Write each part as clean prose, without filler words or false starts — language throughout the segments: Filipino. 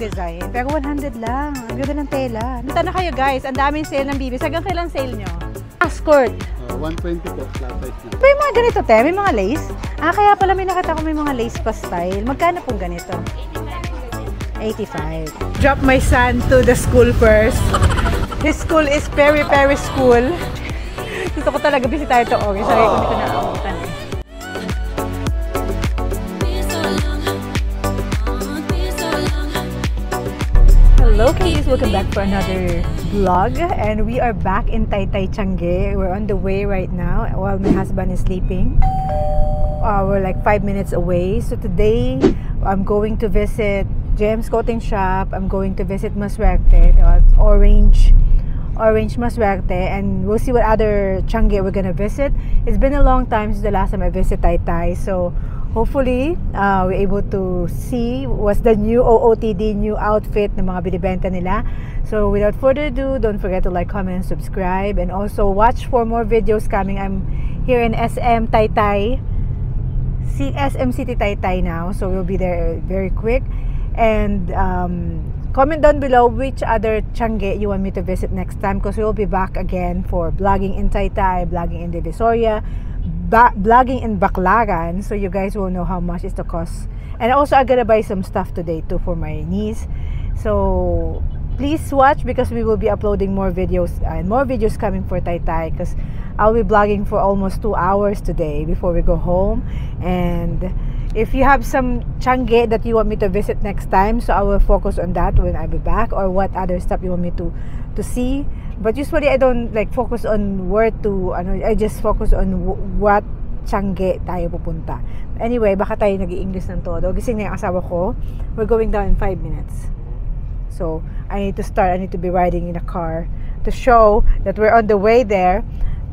design. Pero 100 lang. Ang ganda ng tela. Nata na kayo guys. Ang daming sale ng Bibis. Hanggang kailan sale nyo? Skirt. 120 po, flat size na. May mga ganito, te? May mga lace? Kaya pala may nakita ko may mga lace pa style. Magkano pong ganito? 85. Drop my son to the school first. His school is Peri Peri School. Gusto ko talaga bisitahin ito, Orange. Sabi ko dito na abutan eh. Hello kids! Welcome back for another vlog, and we are back in Taytay, Changi. We're on the way right now while my husband is sleeping. We're like 5 minutes away. So today, I'm going to visit James Clothing Shop. I'm going to visit Maswerte, Orange Maswerte, and we'll see what other Changi we're gonna visit. It's been a long time since the last time I visited Taytay, so hopefully, we're able to see what's the new OOTD, new outfit ng mga binibenta nila. So, without further ado, don't forget to like, comment, and subscribe. And also, watch for more videos coming. I'm here in SM Taytay, SM City Taytay now. So, we'll be there very quick. And comment down below which other Changi you want me to visit next time, because we'll be back again for vlogging in Taytay, vlogging in Divisoria, vlogging in Baclaran, so you guys will know how much is the cost. And also I'm gonna buy some stuff today too for my niece, so please watch, because we will be uploading more videos and more videos coming for Taytay, because I'll be vlogging for almost 2 hours today before we go home. And if you have some Changi that you want me to visit next time, so I will focus on that when I be back, or what other stuff you want me to see. But usually I don't like focus on where to, I just focus on what Changi tayo pupunta. Anyway, baka tayo nag-i-English ng todo. Gising na yung asawa ko. We're going down in 5 minutes. So, I need to be riding in a car to show that we're on the way there.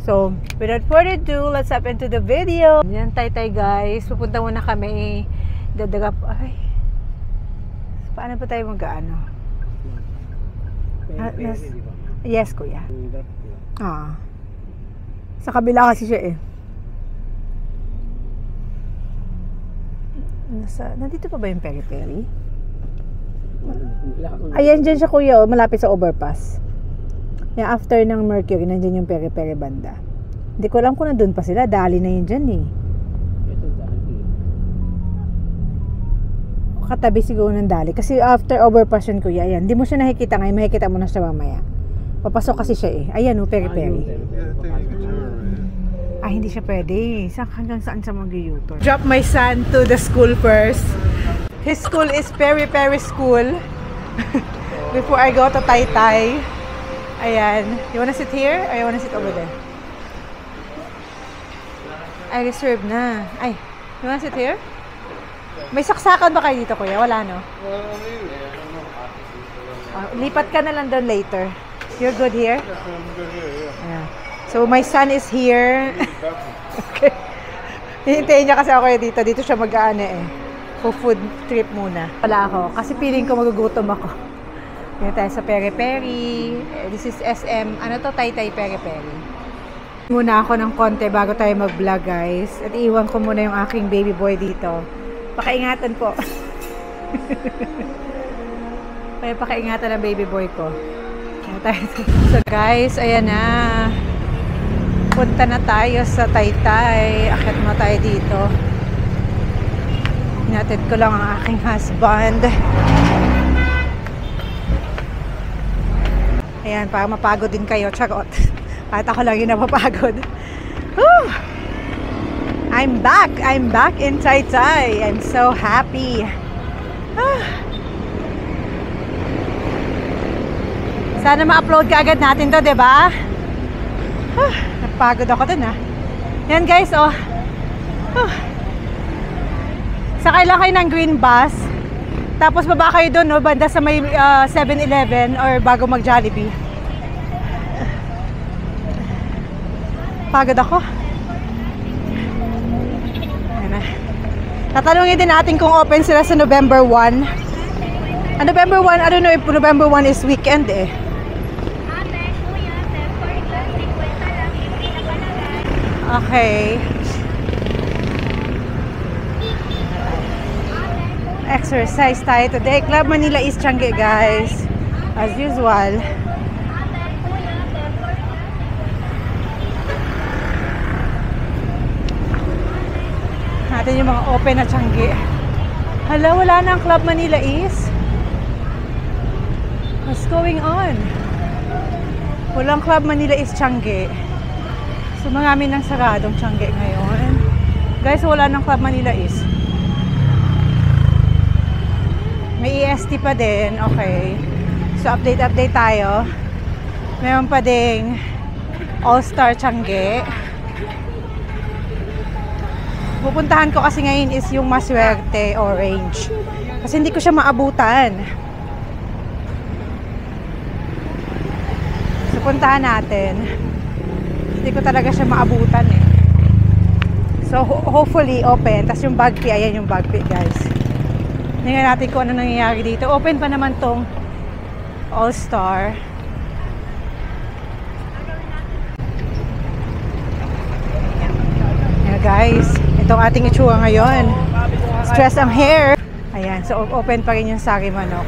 So, without further ado, let's hop into the video. Yan, Taytay guys. Pupunta muna kami. Dadagap. Ay. Paano pa tayo mag-ano? Yes, kuya. Sa kabila kasi siya eh. Nandito pa ba yung Peri Peri? Ayan, dyan siya kuya, malapit sa overpass. Yan, after ng Mercury, nandyan yung Peri Peri banda. Hindi ko alam kung nandun pa sila. Dali na yun dyan eh. Katabi siguro ng dali. Kasi after overpass yun kuya, ayan. Hindi mo siya nakikita ngayon, makikita mo na siya mamaya. Papasok kasi siya eh. Ayan o, Peri Peri. Ay, hindi siya pwede. Hanggang saan siya mag-U-turn? Drop my son to the school first. His school is Peri Peri School. Before I go to Taytay. Ayan. You wanna sit here or you wanna sit over there? I reserved na. Ay, you wanna sit here? May saksakan ba kayo dito, kuya? Wala, no? Lipat ka na lang doon later. You're good here? I'm good here, yeah. So, my son is here. Okay. Hihintayin niya kasi ako dito. Dito siya mag-aano eh. Food trip muna. Wala ako. Kasi feeling ko magugutom ako. Dito tayo sa Peri Peri. This is SM. Ano to? Taytay Peri Peri. Muna ako ng konti bago tayo mag-vlog, guys. At iwan ko muna yung aking baby boy dito. Pakaingatan po. Pakaingatan ang baby boy ko. So guys, ayan na. Punta na tayo sa Taytay. Akit mo tayo dito. Hinatid ko lang ang aking husband. Ayan, para mapagod din kayo. Charot. Kahit ako lang yung napapagod. Whew! I'm back in Taytay. I'm so happy. Sana ma-upload ka agad natin to, diba? Napagod ako dun, Yan guys, oh. Sakay lang kayo ng green bus. Tapos baba kayo dun, no? Banda sa may 7-Eleven or bago mag-Jollibee. Pagod ako. Ayan na. Tatanungin din natin kung open sila sa November 1. November 1, I don't know if November 1 is weekend eh. Okay. Mag-exercise tayo today. Club Manila East Changi, guys. As usual. Natin yung mga open na Changi. Hala, wala na ang Club Manila East. What's going on? Walang Club Manila East Changi. So marami ng saradong Changi ngayon. Guys, wala ng Club Manila East. May EST pa din. Okay. So update tayo. Meron pa ding All-Star Changi. Pupuntahan ko kasi ngayon is yung Maswerte Orange. Kasi hindi ko siya maabutan. So puntahan natin. Hindi ko talaga siya maabutan eh. So hopefully open. Tapos yung Bagpi, ayan yung Bagpi, guys. Tingnan natin kung ano nangyayari dito. Open pa naman tong All-Star. Yeah, guys. Itong ating itsura ngayon. Stress ang hair. Ayan, so open pa rin yung Sari Manok.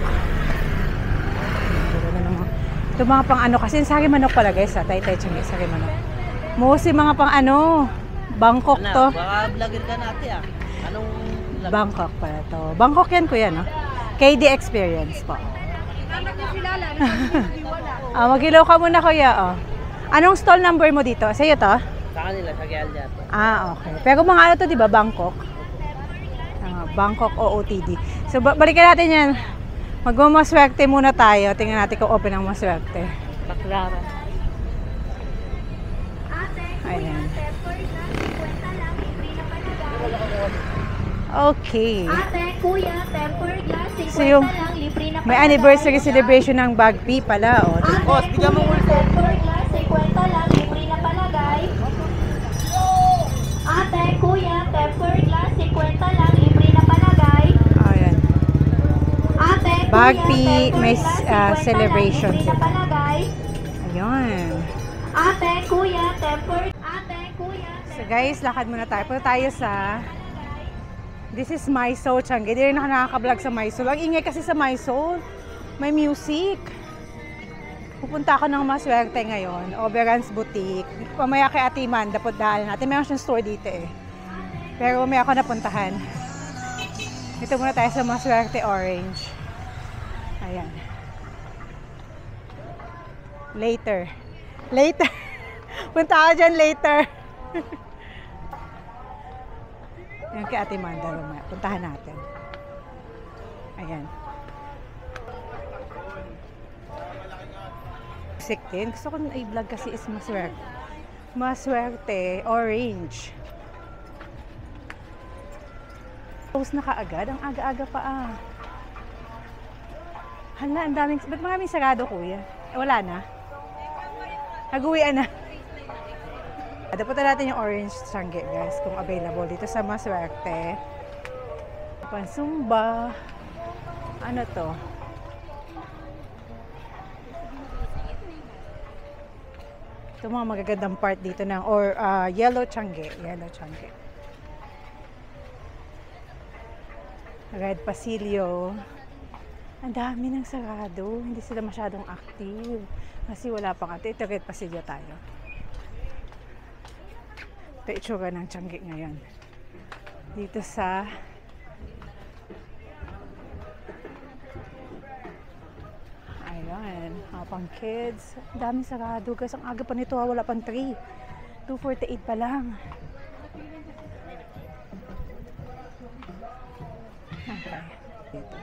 Ito mga pang ano, kasi yung Sari Manok pala guys, Taytay Changi, Sari Manok. Mostly mga pang ano, Bangkok to. Baka vlogger ka natin ah. Anong vlog? Bangkok pala to. Bangkok yan kuya, no? KD Experience po. Mag-ilaw ka muna kuya, oh. Anong stall number mo dito? Sa'yo to? Sa kanila, sa Gialdia to. Okay. Pero mga ano to, di ba? Bangkok. Bangkok OOTD. So, balikan natin yan. Magmamaswerte muna tayo. Tingnan natin kung open ang maswerte. Baklara. Ayan. Okay. Ate, kuya, tempered glass, 50 So, yung lang, libre na may palagay. anniversary celebration ng Bagpi pala. Oh. Ate, Boss, bigyan mo kuya, ulit. tempered glass, 50 lang, libre na palagay. Ate, kuya, tempered glass, 50 lang, libre na palagay. Ayan. Ate, kuya, Bagpi, may tempered glass, 50 celebration lang, libre na sila. palagay. Ayun. Ate, kuya, tempered. Ate, kuya, So guys, lakad muna tayo. Punta tayo sa... This is Mysol Changi. Hindi rin ako nakaka-vlog sa Mysol. Ang ingay kasi sa Mysol. May music. Pupunta ako ng Maswerte ngayon. Oberon's Boutique. Pamaya kay Ate Amanda, puntahan natin. Meron siyang store dito eh. Pero may ako napuntahan. Dito muna tayo sa Maswerte Orange. Ayan. Later. Later. Punta ako dyan later. Ayan kay Ate Amanda. Puntahan natin. Ayan. Music din. Gusto ko na i-vlog kasi is Maswerte. Maswerte Orange. Close na kaagad. Ang aga-aga pa ah. Hala, ang daming... Ba't maraming sarado kuya? Wala na? Nag-uwian na. Dapunta natin yung Orange Changi guys kung available dito sa Maswerte. Pansumba. Ano to? Ito mga magagandang part dito ng Yellow Changi. Yellow Changi. Red Pasilio. Ang dami ng sarado. Hindi sila masyadong active. Kasi wala pang ito. Ito Red Pasilio tayo. Ito itsura ng Changi ngayon. Dito sa ayan, mga pang kids. Ang daming sarado guys. Ang aga pa nito ha. Wala pang 3. 2:48 pa lang. Okay. Dito.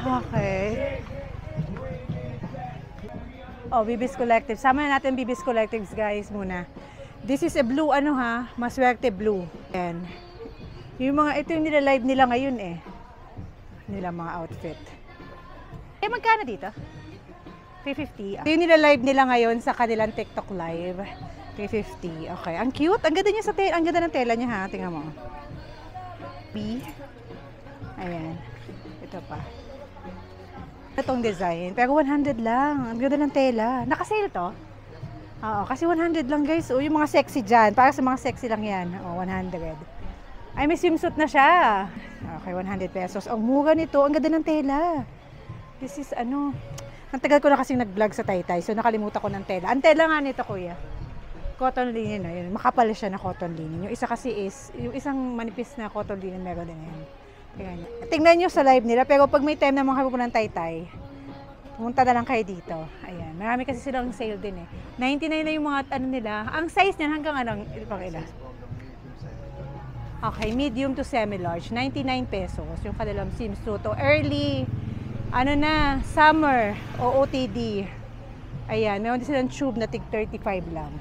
Okay. Oh, Bibis Collective. Sama na natin Bibis Collectives guys muna. This is a blue ano ha, Maswerte blue. Ayan. Yung mga, ito yung nila-live nila ngayon eh. Nila mga outfit. Eh, magkano dito? 350. Ito yung nila-live nila ngayon sa kanilang TikTok live. 350. Okay. Ang cute. Ang ganda niya sa tela. Ang ganda ng tela niya ha. Tingnan mo. B. Ayan. Ito pa. Itong design. Pero 100 lang. Ang ganda ng tela. Naka-sale to? Oo. Kasi 100 lang guys. O, yung mga sexy dyan. Para sa mga sexy lang yan. O, 100. Ay, may swimsuit na siya. Okay, 100 pesos. Ang mura nito. Ang ganda ng tela. This is ano, ang tagal ko na kasing nag-vlog sa Taytay, so nakalimutan ko ng tela. Ang tela nga nito, kuya. Cotton linen na yun. Makapal siya na cotton linen. Yung isa kasi is, yung isang manipis na cotton linen meron din yan. Tingnan nyo sa live nila, pero pag may time naman kayo pupunta ng Taytay, pumunta na lang kayo dito. Ayan, marami kasi silang sale din eh. 99 na yung mga ano nila. Ang size niyan hanggang anong ilan? Okay, medium to semi-large, 99 pesos yung kanilang swimsuit. O early, ano na, summer, OOTD. Ayan, meron din silang tube na tig 35 lang.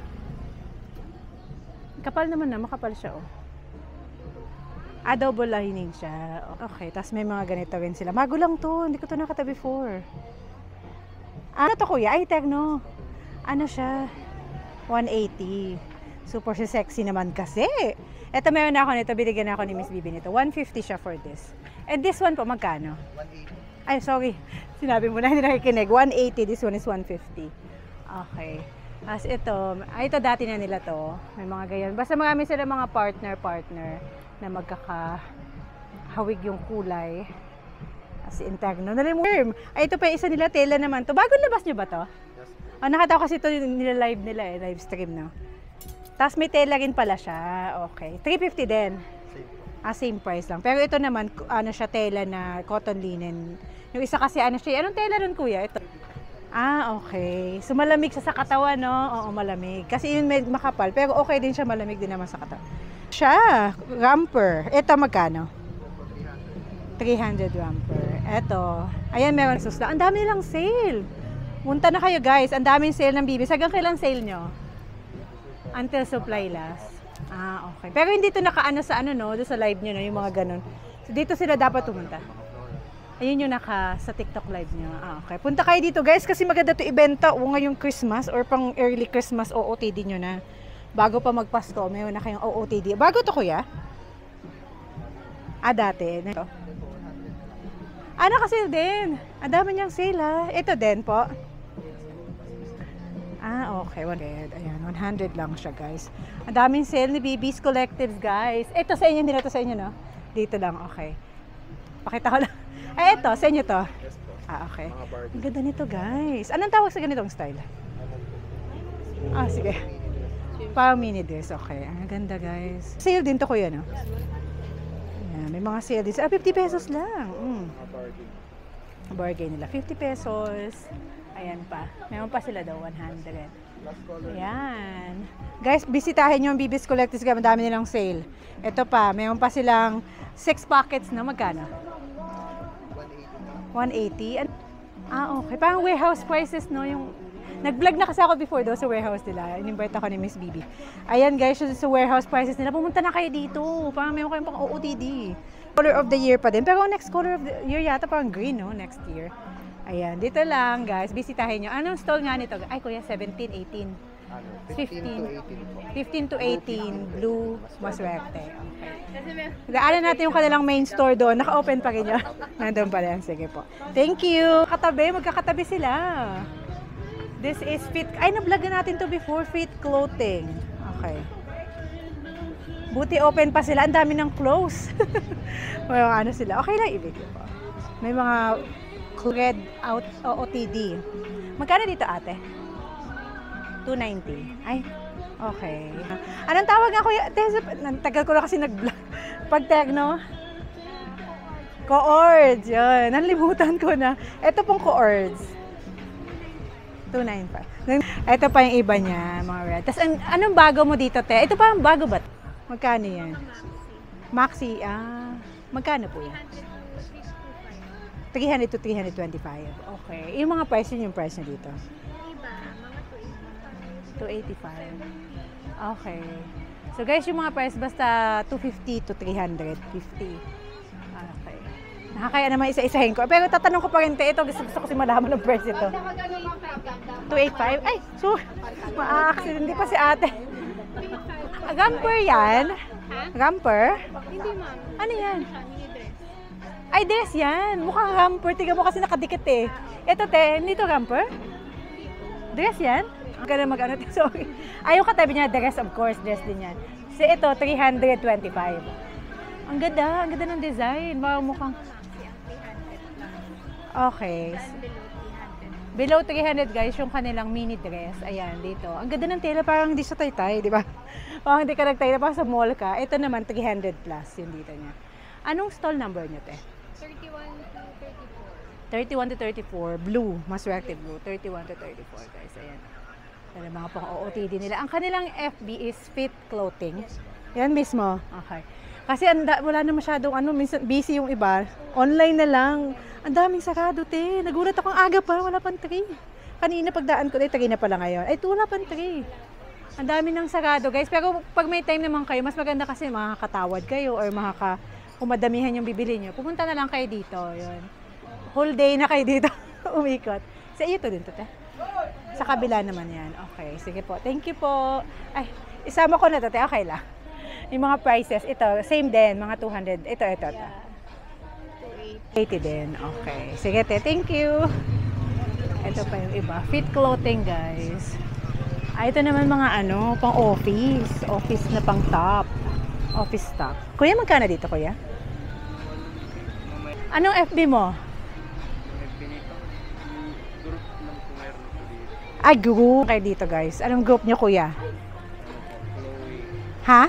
Kapal naman na, makapal siya oh. Double lining siya. Okay, tapos may mga ganito rin sila. Bago lang to, hindi ko to nakita before. Ano to kuya? Ay, Techno. Ano siya? 180. Super sexy naman kasi. Ito meron na ako nito, binigyan ako ni Miss Bibi nito. 150 siya for this. And this one po, magkano? 180. Ay, sorry. Sinabi mo na, hindi nakikinig. 180, this one is 150. Okay. As ito, ito dati na nila to. May mga ganyan. Basta marami sila mga partner na magkakahawig yung kulay. As in Techno. Ay, ito pa yung isa nila, tela naman to. Bagong labas nyo ba to? Oh, nakita ko kasi ito nila live nila eh, live stream no. Tapos may tela rin pala siya. Okay. 350 din. Same price lang. Pero ito naman, ano siya, tela na cotton linen. Yung isa kasi ano siya, anong tela nun kuya? Ito. Okay. So malamig siya sa katawan, no? Oo, malamig. Kasi yun may makapal, pero okay din siya, malamig din naman sa katawan. Siya, romper. Ito magkano? 300 romper. Ito. Ayan, meron susla. Ang dami nilang sale. Punta na kayo guys. Ang daming sale ng Bibis. Hanggang kailan sale nyo? Until supply last. Okay. Pero hindi ito nakaano sa ano, no? Doon sa live nyo, no? Yung mga ganun. So, dito sila dapat pumunta. Ayun yung naka sa TikTok live nyo. Okay. Punta kayo dito, guys, kasi maganda ito ibenta o ngayong Christmas or pang early Christmas OOTD nyo na. Bago pa magpasko, mayroon na kayong OOTD. Bago to kuya? Dati. Ito. Naka-sale din. Ang dami niyang sale, ha? Ito din po. Okay. 100. Ayan, 100 lang siya, guys. Ang daming sale ni Bibis Collectives, guys. Ito sa inyo, hindi na ito sa inyo, no? Dito lang, okay. Pakita ko lang. Ay, ito, sa inyo to. Okay. Ang ganda nito, guys. Anong tawag sa ganitong style? Sige. Parang mini dress, okay. Ang ganda, guys. Sale din to, kuya, no? Ayan, may mga sale din. 50 pesos lang. Bargain nila. 50 pesos. Ayan pa. Meron pa sila daw, 100. Ayan. Guys, bisitahin nyo ang Bibis Collectives. Madami nilang sale. Ito pa, meron pa silang 6 pockets na magkano? 180. Okay. Parang warehouse prices, no? Yung nag-vlog na kasi ako before daw sa warehouse nila. In-invite ako ni Miss Bibi. Ayan guys, sa warehouse prices nila. Pumunta na kayo dito. Parang meron kayong pang OOTD. Color of the year pa din. Pero next color of the year yata parang green, no? Next year. Ayan, dito lang guys, bisitahin nyo. Anong stall nga nito? Ay kuya, 17, 18. 15 to 18. Blue, Maswerte. Okay. Daanan natin yung kanilang main store doon. Naka-open pa rin yun. Nandun pa rin. Sige po. Thank you. Magkakatabi sila. This is Fit. Ay, na-vlog na natin to before. Fit Clothing. Okay. Buti open pa sila. Ang dami ng clothes. May mga ano sila. Okay lang, ibigay po. May mga red out OOTD. Magkano dito ate? 290. Ay, okay. Anong tawag nga kuya? Tagal ko na kasi nag-vlog. Pag Techno. Co-ords. Yun. Nalimutan ko na. Ito pong co-ords. 295. Ito pa yung iba niya, mga red. Tapos anong bago mo dito, te? Ito parang bago ba? Magkano yan? Maxi, magkano po yan? 300 to 325. Okay. Yung mga price yun, yung price nyo dito? Iba, mga 285. Okay. So guys, yung mga price basta 250 to 350. Okay. Nakakaya naman isa-isahin ko. Pero tatanong ko pa rin, ito gusto ko kasi malaman ng price ito. 285? Ay, so, ma-accident. Hindi pa si ate. Gamper yan? Gamper? Hindi ma'am. Ano yan? Mini dress. Ay, dress yan. Mukhang hamper. Tingnan mo kasi nakadikit eh. Ito, te. Hindi to hamper? Dress yan? Ang ganda mag-ano. Sorry. Ayaw katabi niya. Dress, of course. Dress din yan. So, ito, 325. Ang ganda ng design. Mukhang... Okay. Below 300 guys, yung kanilang mini dress. Ayan, dito. Ang ganda ng tela, parang hindi sa Taytay, di ba? Parang hindi ka nagtay, parang sa mall ka. Ito naman, 300 plus yung dito niya. Anong stall number niyo, te? 31 to 34. Blue. Maswerte blue. 31 to 34 guys. Ayan. Yan ang mga pang OOTD nila. Ang kanilang FB is Fit Clothing. Yan mismo. Okay. Kasi wala na masyadong minsan busy yung iba. Online na lang. Ang daming sarado, te. Nagulat ako ang aga pa. Wala pang 3. Kanina pagdaan ko, 3 na pala ngayon. Ay, wala pang 3. Ang dami ng sarado, guys. Pero pag may time naman kayo, mas maganda kasi makakatawad kayo or kung madamihan yung bibili nyo, pumunta na lang kayo dito. Yun. Whole day na kayo dito umikot. Sa iyo to din to, te. Sa kabila naman yan. Okay, sige po. Thank you po. Ay, isama ko na to, te. Okay lang. Yung mga prices, ito, same din, mga 200. Ito. 80 din. Okay. Sige, te. Thank you. Ito pa yung iba. Fit clothing, guys. Ito naman mga pang office. Office na pang top. Office top. Kuya, magkano dito, kuya? Anong FB mo? Group. Okay, dito, guys. Anong group nyo, kuya? Ha?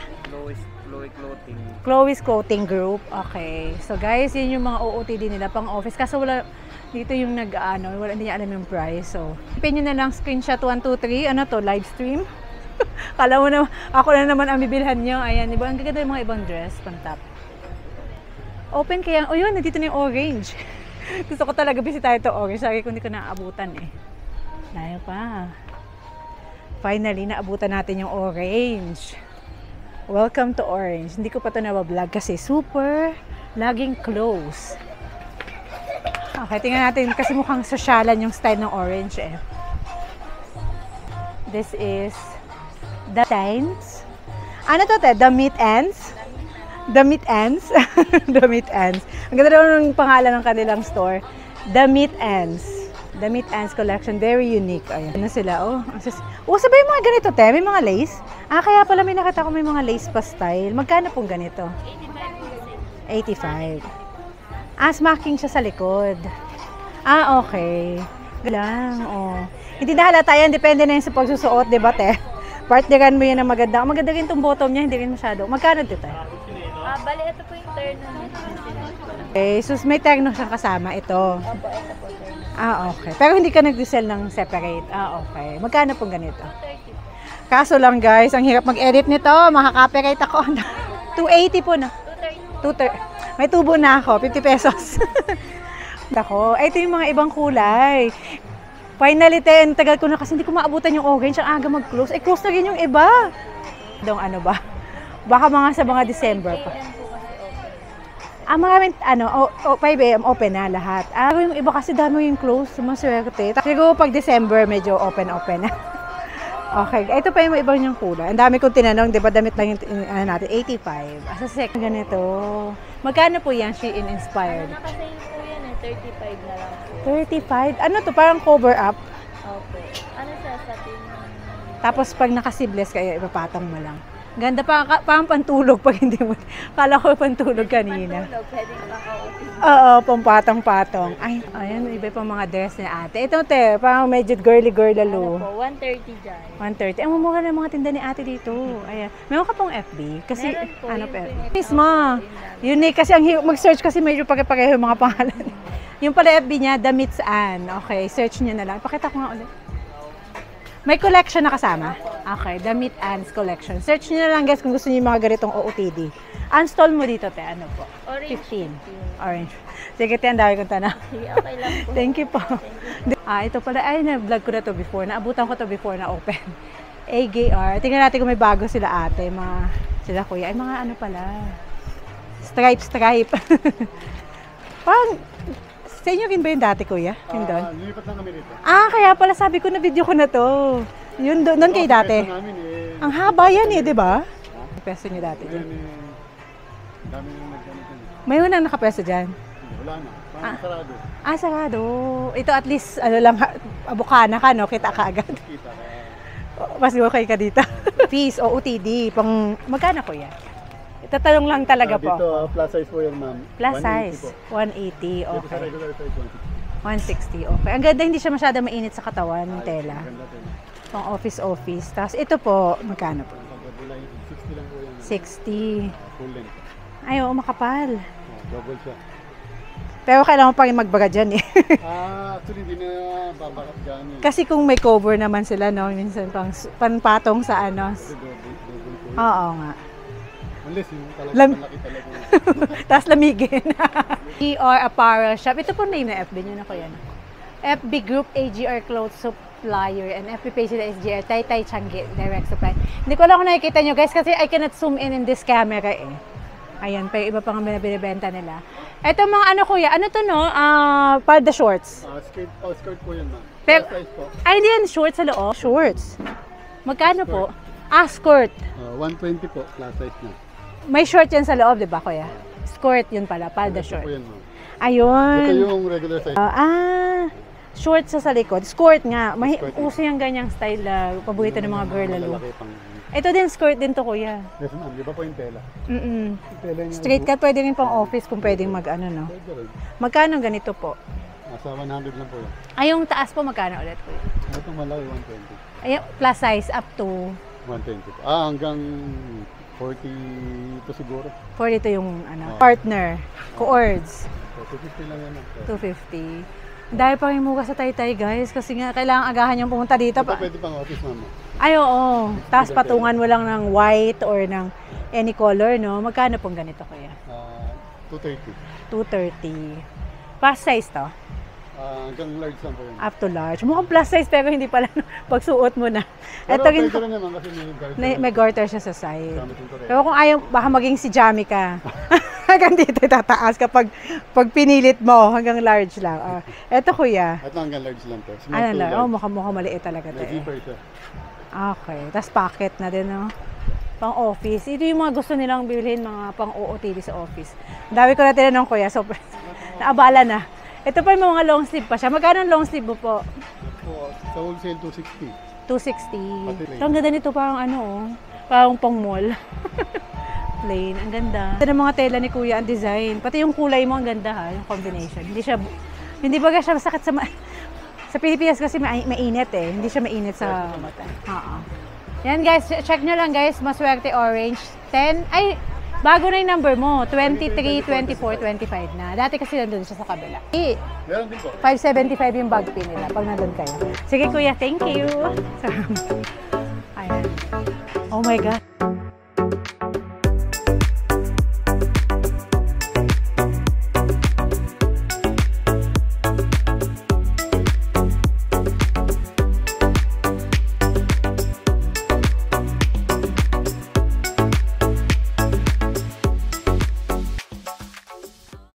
Chloe Clothing. Chloe's Clothing Group. Okay. So, guys, yun yung mga OOTD nila pang office. Kaso wala, dito yung hindi niya alam yung price. So, pin nyo na lang screenshot 1, 2, 3. Ano to? Live stream? Kala mo na, ako na naman ang bibilhan nyo. Ayan, diba? Ang gaganda yung mga ibang dress, pang top. Open kaya, yun, nandito na yung orange. Gusto ko talaga bisitahin ito orange. Sabi ko, hindi ko naaabutan eh. Layo pa. Finally, naabutan natin yung orange. Welcome to Orange. Hindi ko pa ito nabablog kasi super laging close. Okay, tingnan natin kasi mukhang sosyalan yung style ng orange eh. This is the Times. Ano to, te? The Meat Ends? The Meat Ends? The Meat Ends. Ang ganda daw ng pangalan ng kanilang store. The Meat Ends. The Meat Ends Collection. Very unique. Ayan na sila. Sabay yung mga ganito, te. May mga lace. Kaya pala may nakita ko may mga lace pa style. Magkano pong ganito? 85. Smacking siya sa likod. Okay. Galang, Hindi na halata yan. Depende na yun sa pagsusuot, diba, te? Partneran mo yan na maganda. Maganda rin itong bottom niya. Hindi rin masyado. Magkano dito, te? Bali, ito po yung terno niya. Okay. So, may terno siyang kasama. Ito. Opo, ito po terno. Okay. Pero hindi ka nag-sell ng separate. Okay. Magkano pong ganito? 30. Kaso lang, guys, ang hirap mag-edit nito. Makaka-copyright ako. 280 po na. 230. May tubo na ako. 50 pesos. Ako. Ito yung mga ibang kulay. Finally, tagal ko na kasi hindi ko maabutan yung orange. Ang aga mag-close. Close na rin yung iba. Ano ba? Baka mga sa mga December pa. Maraming, 5 AM open na lahat. Yung iba kasi dami yung close, maswerte. Siguro pag December, medyo open na. Okay, ito pa yung ibang yung kulay. Ang dami kong tinanong, di ba damit lang yung natin, 85. Sa second ganito. Magkano po yan, Shein Inspired? Nakasale po yan 35 na lang po. 35? Ano to, parang cover up? Opo. Ano siya, satin? Tapos pag nakasibles kayo, ipapatong mo lang. Ganda pa, parang pantulog pag hindi mo. Kala ko pantulog kanina. Pantulog, pwede pang-outing. Oo, pampatong-patong. Ay, ayan, iba pa mga dress ni ate. Ito, te, parang medyo girly-girl lalo. Ano po, 130 dyan. 130. Ang mumura ng mga tinda ni ate dito. Ayan. Meron ka pong FB? Kasi, Meron po, yun pa? po yung Mismo. Unique. Kasi ang mag-search kasi medyo pare-pareho yung mga pangalan. Yung pala FB niya, The Meats Ann. Okay, search niyo na lang. Pakita ko nga ulit. May collection na kasama? Okay, The Meat Ann's Collection. Search niyo na lang guys kung gusto niyo yung mga ganitong OOTD. Unstall mo dito, te. Ano po? Orange 15. Orange. Sige, te. Ang dami kong tanong. Sige, okay lang po. Thank you po. Ito pala. Ay, na-vlog ko na to before. Naabutan ko to before na open. AGR. Tingnan natin kung may bago sila ate. Sila kuya. Ay, mga ano pala. Stripe. Parang, sa inyo rin ba yung dati, kuya? Yung doon? Lilipat lang kami dito. Kaya pala sabi ko na video ko na to. Yun doon kayo dati. Namin, Ang haba yan di ba? Peso niyo dati dyan. Dami yung nagganito. May unang nakapeso dyan. Wala na. Parang sarado. Sarado. Ito at least, abukana ka, no? Kita ka agad. Kita ka. Mas okay ka dito. Fees o UTD, magkano ko yan? Itatanong lang talaga po. Dito, plus size po yan, ma'am. Plus 180 size, po. 180, Dito sa okay. regular size, 160, okay. Ang ganda, hindi siya masyado mainit sa katawan ng tela. Maganda po. Pang office. Tapos ito po, magkano po? Pagkabulay, 60 lang po yan. 60. Full length. Ay, oo, makapal. Double siya. Pero kailangan pa rin magbaga dyan eh. Actually, hindi na babakat dyan eh. Kasi kung may cover naman sila, no, minsan panpatong sa ano. Kasi double po. Oo nga. Unless yung talagang Lam- malaki talaga. Tapos lamigin. ER Apparel Shop. Ito po name na FB nyo na ko yan. FB Group AGR Clothes Supplier and FB page na SGR Taytay Changi Direct Supply. Hindi ko lang kung nakikita nyo guys kasi I cannot zoom in this camera eh. Ayan, pa yung iba pang binibenta nila. Ito mga ano kuya, ano to no? Palda shorts. Skirt po yan, ma'am. Pero- Plus size po. Ay, hindi yan shorts sa loob. Shorts. Magkano po? Skirt. 120 po, plus size na. May short yan sa loob, di ba kuya? Skirt yun pala, palda Ito po short. yan, ma'am. Ayun. Ito yung regular size. Short sa likod. Skirt nga. Skirt. Uso yung ganyang style. Paborito ng mga girl lalo. Malalaki pang... Ito din, skirt din to kuya. Yes, ma'am. Di ba po yung tela? Mm-mm. Yung tela niya. Straight cut, pwede rin pang office kung pwedeng mag ano, no? Pwede rin. Magkano ganito po? Nasa 100 lang po yan. Ay, yung taas po, magkano ulit kuya? Itong malaki, 120. Ay, plus size up to 120 po. Hanggang 40 ito siguro. 42 yung ano, partner. Coords. So, 250 lang yan, ma'am. 250. Dahil pa rin muka sa Taytay guys kasi nga kailangan agahan yung pumunta dito Ito pa. pwede pang office, ma'am. Ay oo. Tapos patungan mo lang ng white or ng any color, no? Magkano pong ganito kuya? 230. 230. Plus size to? Hanggang large lang po yan. Up to large. Mukhang plus size pero hindi pala no, pagsuot mo na. Pero Ito rin, pwede rin naman kasi may garter. may garter siya sa side. Gamit yung correct. Pero kung ayaw, baka maging si Jamie ka. Hanggang dito tataas kapag pinilit mo hanggang large lang. Eto kuya. At hanggang large lang to. Small Ano to lang? large. Oh, mukhang maliit talaga to May eh. zipper siya. Okay. Tapos pocket na din, no? Pang office. Ito yung mga gusto nilang bilhin, mga pang OOTD sa office. Ang dami ko na tinanong kuya, so naabala na. Ito pa yung mga long sleeve pa siya. Magkano ang long sleeve mo po? Sa wholesale, 260. 260. Pati plain. So, ang ganda nito, parang ano, oh. Parang pang mall. Plain. Ang ganda. Ito ng mga tela ni kuya, ang design. Pati yung kulay mo, ang ganda ha, yung combination. Hindi ba siya masakit sa sa Pilipinas kasi mainit eh. Hindi siya mainit sa mata. Oo. Yan guys, check nyo lang guys. Maswerte orange. 10, ay, bago na yung number mo. 23, 24, 25 na. Dati kasi nandun siya sa kabila. Meron din po. 575 yung bag pin nila pag nandun kayo. Sige kuya, thank you. Ayan. Oh my God.